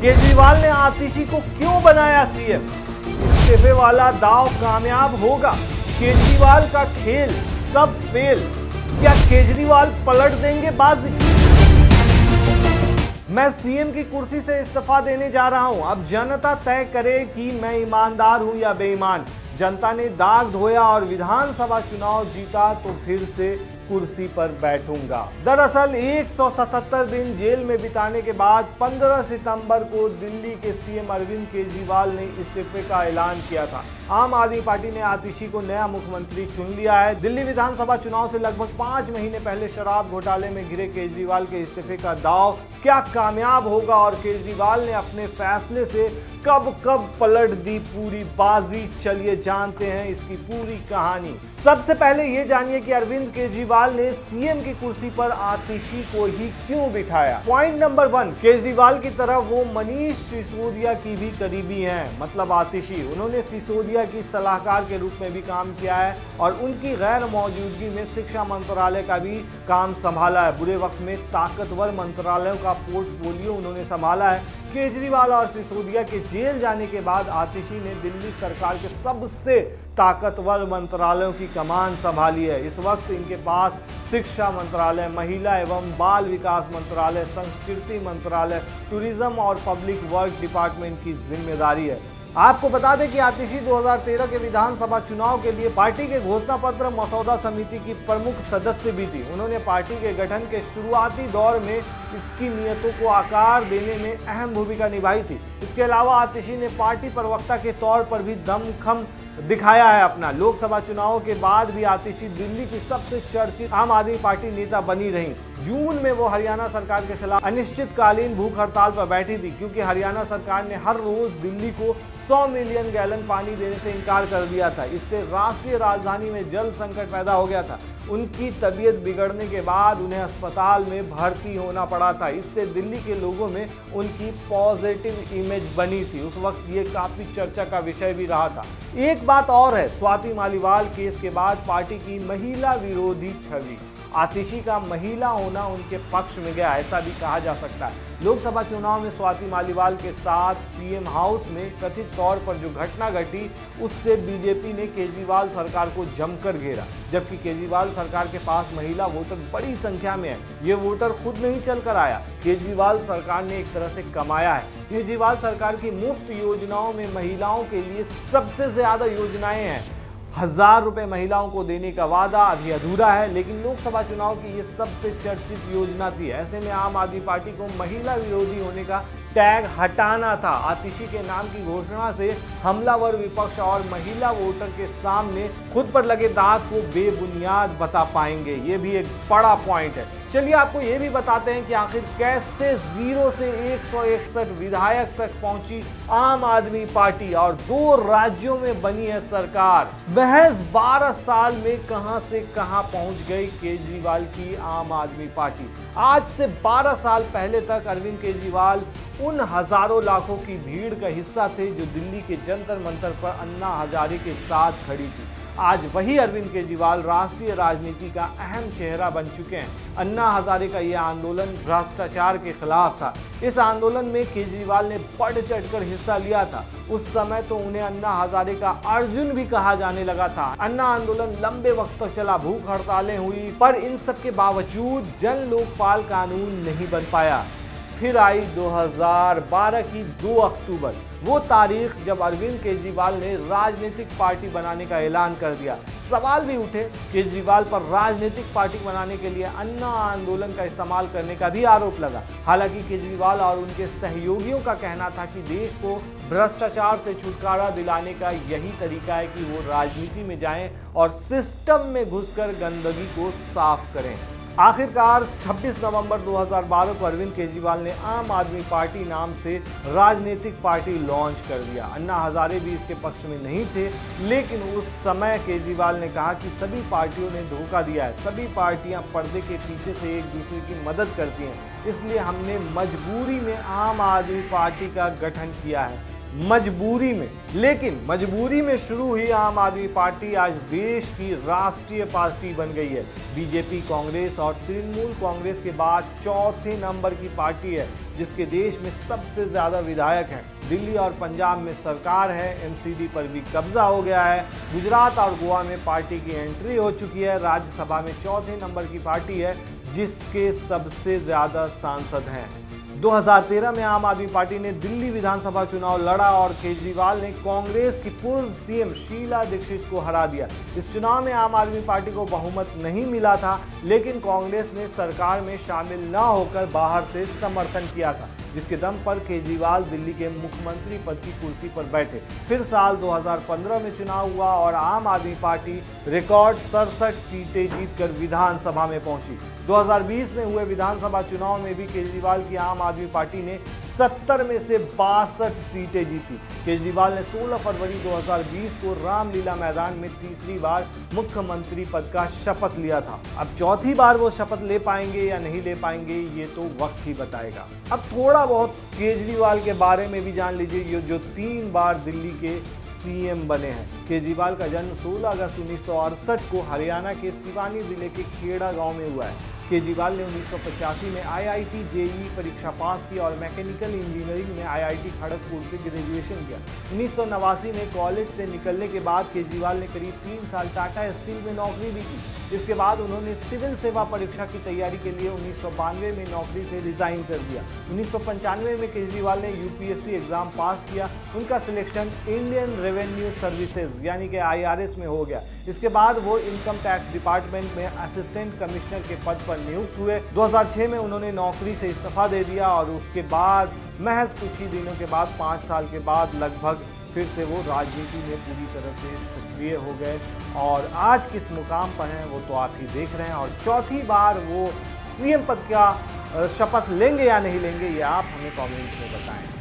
केजरीवाल ने आतिशी को क्यों बनाया सीएम? इस्तीफे वाला दांव कामयाब होगा? केजरीवाल का खेल सब फेल, क्या केजरीवाल पलट देंगे बाजी? मैं सीएम की कुर्सी से इस्तीफा देने जा रहा हूं, अब जनता तय करे कि मैं ईमानदार हूं या बेईमान। जनता ने दाग धोया और विधानसभा चुनाव जीता तो फिर से कुर्सी पर बैठूंगा। दरअसल 177 दिन जेल में बिताने के बाद 15 सितंबर को दिल्ली के सीएम अरविंद केजरीवाल ने इस्तीफे का ऐलान किया था। आम आदमी पार्टी ने आतिशी को नया मुख्यमंत्री चुन लिया है। दिल्ली विधानसभा चुनाव से लगभग 5 महीने पहले शराब घोटाले में घिरे केजरीवाल के इस्तीफे का दांव क्या कामयाब होगा और केजरीवाल ने अपने फैसले से कब पलट दी पूरी बाजी? चलिए जानते हैं इसकी पूरी कहानी। सबसे पहले ये जानिए कि अरविंद केजरीवाल ने सीएम की कुर्सी पर आतिशी को ही क्यों बिठाया। पॉइंट नंबर 1, केजरीवाल की तरह वो मनीष सिसोदिया की भी करीबी हैं, मतलब आतिशी। उन्होंने सिसोदिया की सलाहकार के रूप में भी काम किया है और उनकी गैर मौजूदगी में शिक्षा मंत्रालय का भी काम संभाला है। बुरे वक्त में ताकतवर मंत्रालयों का पोर्टफोलियो उन्होंने संभाला है। केजरीवाल और सिसोदिया के जेल जाने के बाद आतिशी ने दिल्ली सरकार के सबसे ताकतवर मंत्रालयों की कमान संभाली है। इस वक्त इनके पास शिक्षा मंत्रालय, महिला एवं बाल विकास मंत्रालय, संस्कृति मंत्रालय, टूरिज्म और पब्लिक वर्क डिपार्टमेंट की जिम्मेदारी है। आपको बता दें कि आतिशी 2013 के विधानसभा चुनाव के लिए पार्टी के घोषणा पत्र मसौदा समिति की प्रमुख सदस्य भी थी। उन्होंने पार्टी के गठन के शुरुआती दौर में इसकी नीयतों को आकार देने में अहम भूमिका निभाई थी। इसके अलावा आतिशी ने पार्टी प्रवक्ता के तौर पर भी दमखम दिखाया है अपना। लोकसभा चुनाव के बाद भी आतिशी दिल्ली की सबसे चर्चित आम आदमी पार्टी नेता बनी रही। जून में वो हरियाणा सरकार के खिलाफ अनिश्चितकालीन भूख हड़ताल पर बैठी थी, क्योंकि हरियाणा सरकार ने हर रोज दिल्ली को 100 मिलियन गैलन पानी देने से इनकार कर दिया था। इससे राष्ट्रीय राजधानी में जल संकट पैदा हो गया था। उनकी तबीयत बिगड़ने के बाद उन्हें अस्पताल में भर्ती होना पड़ा था। इससे दिल्ली के लोगों में उनकी पॉजिटिव इमेज बनी थी। उस वक्त ये काफी चर्चा का विषय भी रहा था। एक बात और है, स्वाति मालीवाल केस के बाद पार्टी की महिला विरोधी छवि, आतिशी का महिला होना उनके पक्ष में गया, ऐसा भी कहा जा सकता है। लोकसभा चुनाव में स्वाति मालीवाल के साथ सीएम हाउस में कथित तौर पर जो घटना घटी, उससे बीजेपी ने केजरीवाल सरकार को जमकर घेरा। जबकि केजरीवाल सरकार के पास महिला वोटर बड़ी संख्या में है। ये वोटर खुद नहीं चलकर आया, केजरीवाल सरकार ने एक तरह से कमाया है। केजरीवाल सरकार की मुफ्त योजनाओं में महिलाओं के लिए सबसे ज्यादा योजनाएं हैं। 1000 रुपए महिलाओं को देने का वादा अभी अधूरा है, लेकिन लोकसभा चुनाव की ये सबसे चर्चित योजना थी। ऐसे में आम आदमी पार्टी को महिला विरोधी होने का टैग हटाना था। आतिशी के नाम की घोषणा से हमलावर विपक्ष और महिला वोटर के सामने खुद पर लगे दाग को बेबुनियाद बता पाएंगे। ये भी एक बड़ा पॉइंट है। चलिए आपको ये भी बताते हैं कि आखिर कैसे 0 से 161 विधायक तक पहुंची आम आदमी पार्टी और 2 राज्यों में बनी है सरकार। महज 12 साल में कहां से कहां पहुंच गई केजरीवाल की आम आदमी पार्टी। आज से 12 साल पहले तक अरविंद केजरीवाल उन हजारों लाखों की भीड़ का हिस्सा थे जो दिल्ली के जंतर मंतर पर अन्ना हजारे के साथ खड़ी थी। आज वही अरविंद केजरीवाल राष्ट्रीय राजनीति का अहम चेहरा बन चुके हैं। अन्ना हजारे का यह आंदोलन भ्रष्टाचार के खिलाफ था। इस आंदोलन में केजरीवाल ने बढ़ चढ़कर हिस्सा लिया था। उस समय तो उन्हें अन्ना हजारे का अर्जुन भी कहा जाने लगा था। अन्ना आंदोलन लंबे वक्त तक चला, भूख हड़तालें हुई, पर इन सब के बावजूद जन लोकपाल कानून नहीं बन पाया। फिर आई 2012 की 2 अक्टूबर, वो तारीख जब अरविंद केजरीवाल ने राजनीतिक पार्टी बनाने का ऐलान कर दिया। सवाल भी उठे केजरीवाल पर राजनीतिक पार्टी बनाने के लिए अन्ना आंदोलन का इस्तेमाल करने का भी आरोप लगा। हालांकि केजरीवाल और उनके सहयोगियों का कहना था कि देश को भ्रष्टाचार से छुटकारा दिलाने का यही तरीका है कि वो राजनीति में जाएं और सिस्टम में घुसकर गंदगी को साफ करें। आखिरकार 26 नवंबर 2012 को अरविंद केजरीवाल ने आम आदमी पार्टी नाम से राजनीतिक पार्टी लॉन्च कर दिया। अन्ना हजारे भी इसके पक्ष में नहीं थे, लेकिन उस समय केजरीवाल ने कहा कि सभी पार्टियों ने धोखा दिया है, सभी पार्टियां पर्दे के पीछे से एक दूसरे की मदद करती हैं, इसलिए हमने मजबूरी में आम आदमी पार्टी का गठन किया है। मजबूरी में। लेकिन मजबूरी में शुरू हुई आम आदमी पार्टी आज देश की राष्ट्रीय पार्टी बन गई है। बीजेपी, कांग्रेस और तृणमूल कांग्रेस के बाद चौथे नंबर की पार्टी है, जिसके देश में सबसे ज्यादा विधायक हैं। दिल्ली और पंजाब में सरकार है, एमसीडी पर भी कब्जा हो गया है। गुजरात और गोवा में पार्टी की एंट्री हो चुकी है। राज्यसभा में चौथे नंबर की पार्टी है, जिसके सबसे ज्यादा सांसद हैं। 2013 में आम आदमी पार्टी ने दिल्ली विधानसभा चुनाव लड़ा और केजरीवाल ने कांग्रेस की पूर्व सीएम शीला दीक्षित को हरा दिया। इस चुनाव में आम आदमी पार्टी को बहुमत नहीं मिला था, लेकिन कांग्रेस ने सरकार में शामिल न होकर बाहर से समर्थन किया था, जिसके दम पर केजरीवाल दिल्ली के मुख्यमंत्री पद की कुर्सी पर बैठे। फिर साल 2015 में चुनाव हुआ और आम आदमी पार्टी रिकॉर्ड 67 सीटें जीतकर विधानसभा में पहुंची। 2020 में हुए विधानसभा चुनाव में भी केजरीवाल की आम आदमी पार्टी ने 70 में से 62 सीटें जीती। केजरीवाल ने 16 फरवरी 2020 को रामलीला मैदान में तीसरी बार मुख्यमंत्री पद का शपथ लिया था। अब चौथी बार वो शपथ ले पाएंगे या नहीं ले पाएंगे, ये तो वक्त ही बताएगा। अब थोड़ा बहुत केजरीवाल के बारे में भी जान लीजिए, जो 3 बार दिल्ली के सीएम बने हैं। केजरीवाल का जन्म 16 अगस्त 1968 को हरियाणा के सिवानी जिले के खेड़ा गांव में हुआ है। केजरीवाल ने 1985 में IIT JEE परीक्षा पास की और मैकेनिकल इंजीनियरिंग में IIT खड़गपुर से ग्रेजुएशन किया। 1989 में कॉलेज से निकलने के बाद केजरीवाल ने करीब 3 साल टाटा स्टील में नौकरी भी की। इसके बाद उन्होंने सिविल सेवा परीक्षा की तैयारी के लिए 1992 में नौकरी से रिजाइन कर दिया। 1995 में केजरीवाल ने UPSC एग्जाम पास किया। उनका सिलेक्शन इंडियन रेवेन्यू सर्विसेज यानी कि IRS में हो गया। इसके बाद वो इनकम टैक्स डिपार्टमेंट में असिस्टेंट कमिश्नर के पद पर नियुक्त हुए। 2006 में उन्होंने नौकरी से इस्तीफा दे दिया और उसके बाद महज कुछ ही दिनों के बाद 5 साल के बाद लगभग फिर से वो राजनीति में पूरी तरह से सक्रिय हो गए और आज किस मुकाम पर हैं वो तो आप ही देख रहे हैं। और चौथी बार वो सीएम पद का शपथ लेंगे या नहीं लेंगे, ये आप हमें कमेंट में बताएं।